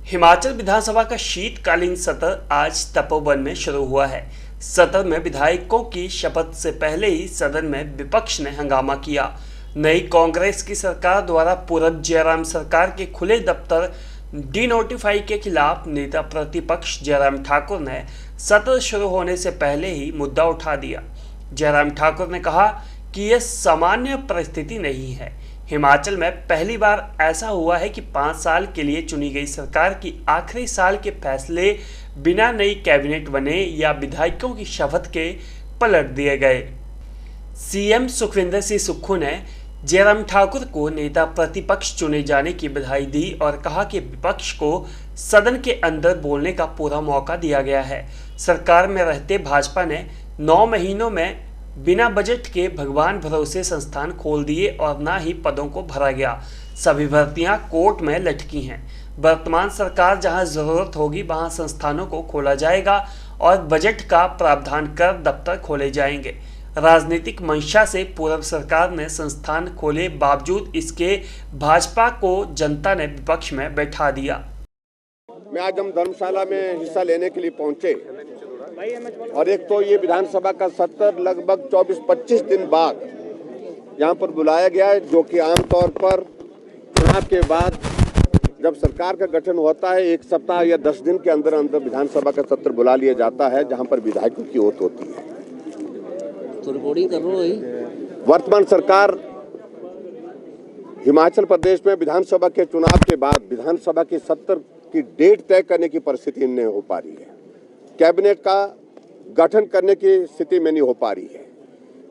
हिमाचल विधानसभा का शीतकालीन सत्र आज तपोवन में शुरू हुआ है। सत्र में विधायकों की शपथ से पहले ही सदन में विपक्ष ने हंगामा किया। नई कांग्रेस की सरकार द्वारा पूर्व जयराम सरकार के खुले दफ्तर डिनोटिफाई के खिलाफ नेता प्रतिपक्ष जयराम ठाकुर ने सत्र शुरू होने से पहले ही मुद्दा उठा दिया। जयराम ठाकुर ने कहा कि यह सामान्य परिस्थिति नहीं है। हिमाचल में पहली बार ऐसा हुआ है कि 5 साल के लिए चुनी गई सरकार की आखिरी साल के फैसले बिना नई कैबिनेट बने या विधायकों की शपथ के पलट दिए गए। सीएम सुखविंदर सिंह सुक्खू ने जयराम ठाकुर को नेता प्रतिपक्ष चुने जाने की बधाई दी और कहा कि विपक्ष को सदन के अंदर बोलने का पूरा मौका दिया गया है। सरकार में रहते भाजपा ने 9 महीनों में बिना बजट के भगवान भरोसे संस्थान खोल दिए और ना ही पदों को भरा गया। सभी भर्तियां कोर्ट में लटकी हैं। वर्तमान सरकार जहां जरूरत होगी वहां संस्थानों को खोला जाएगा और बजट का प्रावधान कर दफ्तर खोले जाएंगे। राजनीतिक मंशा से पूर्व सरकार ने संस्थान खोले बावजूद इसके भाजपा को जनता ने विपक्ष में बैठा दिया। मैं आज हम धर्मशाला में हिस्सा लेने के लिए पहुंचे और एक तो ये विधानसभा का सत्र लगभग 24-25 दिन बाद यहाँ पर बुलाया गया है, जो कि आमतौर पर चुनाव के बाद जब सरकार का गठन होता है 1 सप्ताह या 10 दिन के अंदर अंदर विधानसभा का सत्र बुला लिया जाता है, जहाँ पर विधायकों की ओथ होती है। तो रिकॉर्डिंग कर रहा है। वर्तमान सरकार हिमाचल प्रदेश में विधानसभा के चुनाव के बाद विधानसभा के सत्र की डेट तय करने की परिस्थिति नहीं हो पा रही है। कैबिनेट का गठन करने की स्थिति में नहीं हो पा रही है।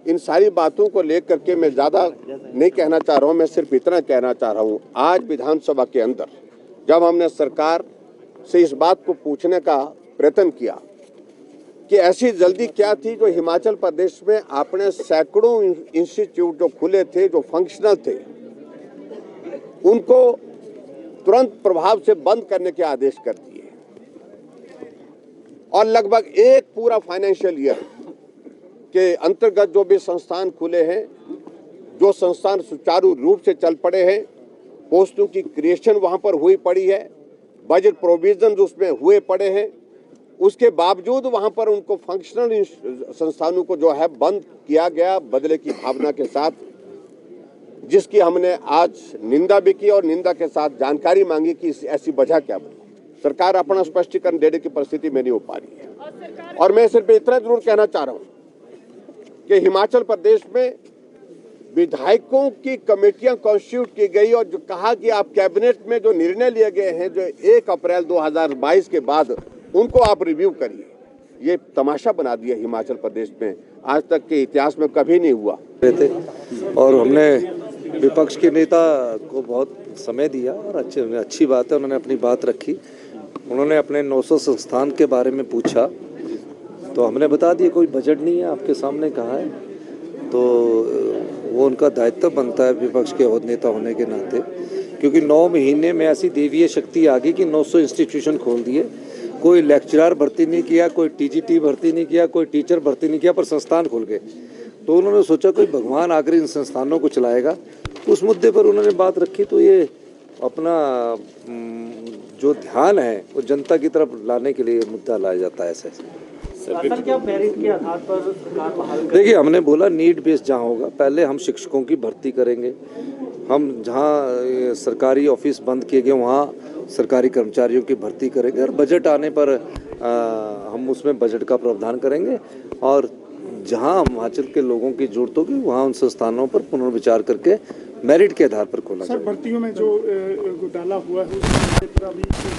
इन सारी बातों को लेकर के मैं ज़्यादा नहीं कहना चाह रहा हूँ, मैं सिर्फ इतना कहना चाह रहा हूँ, आज विधानसभा के अंदर जब हमने सरकार से इस बात को पूछने का प्रयत्न किया कि ऐसी जल्दी क्या थी जो हिमाचल प्रदेश में आपने सैकड़ों इंस्टीट्यूट जो खुले थे, जो फंक्शनल थे, उनको तुरंत प्रभाव से बंद करने के आदेश कर दिए और लगभग एक पूरा फाइनेंशियल ईयर के अंतर्गत जो भी संस्थान खुले हैं, जो संस्थान सुचारू रूप से चल पड़े हैं, पोस्टों की क्रिएशन वहां पर हुई पड़ी है, बजट प्रोविजन उसमें हुए पड़े हैं, उसके बावजूद वहां पर उनको फंक्शनल संस्थानों को जो है बंद किया गया बदले की भावना के साथ, जिसकी हमने आज निंदा भी की और निंदा के साथ जानकारी मांगी कि ऐसी वजह क्या बनी। सरकार अपना स्पष्टीकरण देने की परिस्थिति में नहीं हो पा रही है। और मैं सिर्फ इतना जरूर कहना चाह रहा हूं कि हिमाचल प्रदेश में विधायकों की कमेटियां कॉन्स्टिट्यूट की गई और जो कहा कि आप कैबिनेट में जो निर्णय लिए गए हैं जो 1 अप्रैल 2022 के बाद, उनको आप रिव्यू करिए। ये तमाशा बना दिया हिमाचल प्रदेश में, आज तक के इतिहास में कभी नहीं हुआ। और हमने विपक्ष के नेता को बहुत समय दिया और अच्छी बात है, उन्होंने अपनी बात रखी। उन्होंने अपने 900 संस्थान के बारे में पूछा तो हमने बता दिया कोई बजट नहीं है, आपके सामने कहा है, तो वो उनका दायित्व बनता है विपक्ष के नेता होने के नाते, क्योंकि 9 महीने में ऐसी देवीय शक्ति आ गई कि 900 इंस्टीट्यूशन खोल दिए। कोई लेक्चरर भर्ती नहीं किया, कोई टीजीटी भर्ती नहीं किया, कोई टीचर भर्ती नहीं किया, पर संस्थान खुल गए। तो उन्होंने सोचा कोई भगवान आकर इन संस्थानों को चलाएगा, उस मुद्दे पर उन्होंने बात रखी। तो ये अपना जो ध्यान है वो जनता की तरफ लाने के लिए मुद्दा लाया जाता है। ऐसे क्या मेरिट के आधार पर सरकार बहाल? देखिए, हमने बोला नीड बेस्ड जहाँ होगा, पहले हम शिक्षकों की भर्ती करेंगे, हम जहाँ सरकारी ऑफिस बंद किए गए वहाँ सरकारी कर्मचारियों की भर्ती करेंगे और बजट आने पर हम उसमें बजट का प्रावधान करेंगे और जहाँ हिमाचल के लोगों की जरूरत होगी वहाँ उन संस्थानों पर पुनर्विचार करके मेरिट के आधार पर खोला जाएगा। सर, भर्तियों में जो घोटाला हुआ है,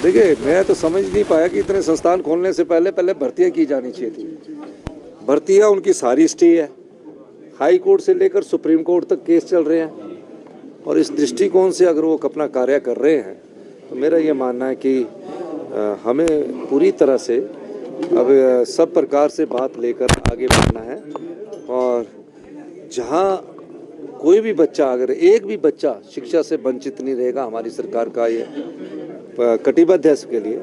देखिए, मैं तो समझ नहीं पाया कि इतने संस्थान खोलने से पहले भर्तियाँ की जानी चाहिए थी। भर्तियाँ उनकी सारी स्टे है, हाई कोर्ट से लेकर सुप्रीम कोर्ट तक केस चल रहे हैं और इस दृष्टिकोण से अगर वो अपना कार्य कर रहे हैं तो मेरा ये मानना है कि हमें पूरी तरह से अब सब प्रकार से बात लेकर आगे बढ़ना है और जहाँ कोई भी बच्चा, अगर एक भी बच्चा शिक्षा से वंचित नहीं रहेगा, हमारी सरकार का ये कटिबद्ध है इसके लिए।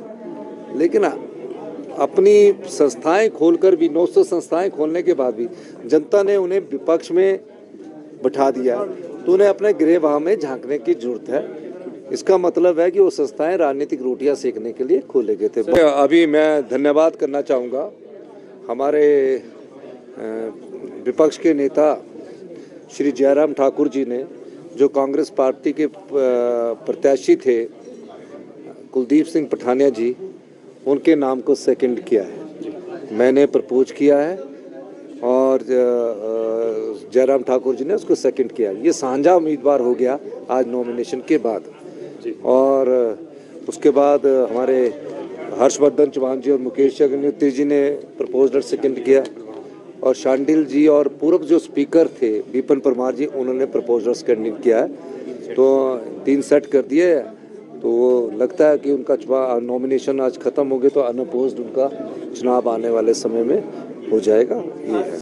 लेकिन अपनी संस्थाएं खोलकर भी 900 संस्थाएं खोलने के बाद भी जनता ने उन्हें विपक्ष में बिठा दिया, तो उन्हें अपने गृहवाह में झांकने की जरूरत है। इसका मतलब है कि वो संस्थाएं राजनीतिक रोटियां सेकने के लिए खोले गए थे। अभी मैं धन्यवाद करना चाहूँगा हमारे विपक्ष के नेता श्री जयराम ठाकुर जी ने, जो कांग्रेस पार्टी के प्रत्याशी थे कुलदीप सिंह पठानिया जी, उनके नाम को सेकंड किया है। मैंने प्रपोज किया है और जयराम ठाकुर जी ने उसको सेकंड किया। ये साझा उम्मीदवार हो गया आज नॉमिनेशन के बाद। और उसके बाद हमारे हर्षवर्धन चौहान जी और मुकेश अग्निहोत्री जी ने प्रपोजल सेकंड किया, और शांडिल जी और पूर्व जो स्पीकर थे विपिन परमार जी, उन्होंने प्रपोजल सेकंड किया है। तो 3 सेट कर दिए। तो वो लगता है कि उनका नॉमिनेशन आज खत्म हो गया, तो अनअपोज्ड उनका चुनाव आने वाले समय में हो जाएगा। ये है।